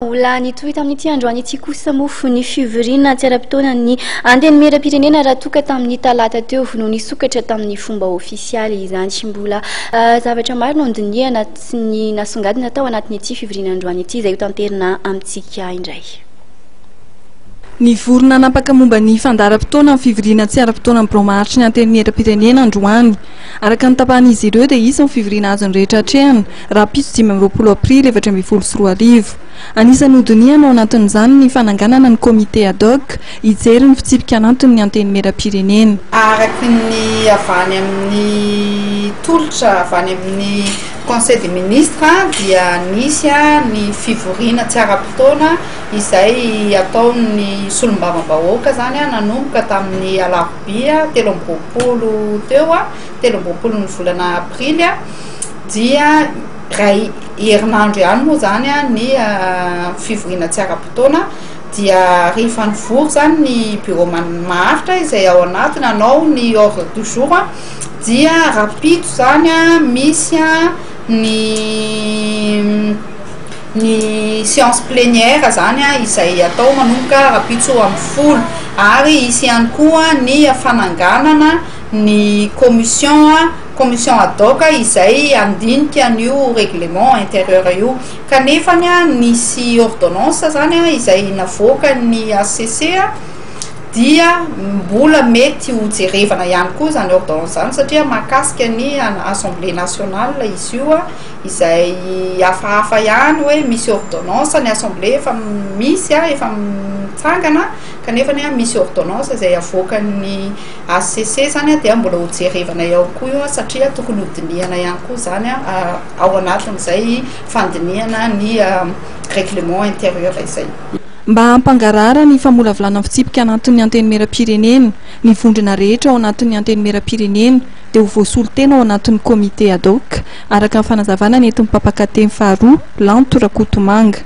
Ola nitohy tamin'ity androany ity kosa mofo ny fivoriana tsy ara-potoana ny antenimieram-pirenena raha toka tamin'ny talata teo no nisokatra tamin'ny fomba ofisialy izany sy mbola zavatra maro no ndiniana sy ny nasongadina tao anatin'ity fivoriana androany ity izay ho tanterina amintsika indray. Ny vorona napaka momba ny fandaram-potoana amin'ny fivoriana tsy ara-potoana amin'ny bromaharitry ny antenimieram-pirenena androany. Araka ny tapahan'izy ireo dia isan'ny fivoriana azon'ny rehetra hatrehany raha pitso 20 aprily 2024. Anisan'ny hodiniana ao anatin'izany ny fananganana ny komite ad hoc hijery ny fitsipika anatin'ny antenimieram-pirenena. Araky ny avany amin'ny tolotra avany amin'ny conseil des ministres dia nisy ny fivoriana tsy ara-potoana izay ataon'ny solombavambahoaka zany nanomboka tamin'ny alarobia 13 teo 13 ny volana aprily dia ray herinandro ihany moa zany ny fivoriana tsy ara-potoana dia rehefa nivory zany ny bureau maharitra izay ao anatiny anao ny ordre du jour dia rapito zany misy ny séance plénière zany izay atao manomboka rapitso amin'ny folo ary isy ihany koa ny fananganana ny commission ad hoc izay andinika an'io règlement intérieur io kanefany nisy ordonnance zany izay navoaka ny ACC dia mbola mety ho jerevana ihany koa zany ordonnance zany satria mahakasika ny assemblée nationale izy io izay hafahafa ihany hoe misy ordonnance ny assemblée efa misy efa mitsangana kanefa misy ordonnance izay avoaka ny ACC zany dia mbola ho jerevana eo koa io satria tokony hodiniana ihany koa zany ao anatin'izay fandiniana ny règlement intérieur izay. Mba hampangarara ny famolavolana fitsipika anatin'ny antenimieram-pirenena ny vondrona rehetra ao anatin'ny antenimieram-pirenena dia ho voasolo tena ao anatin'ny komite ad hoc araka ny fanazavana nentin'ny mpampakateny faharoa Lanto Rakotomanga.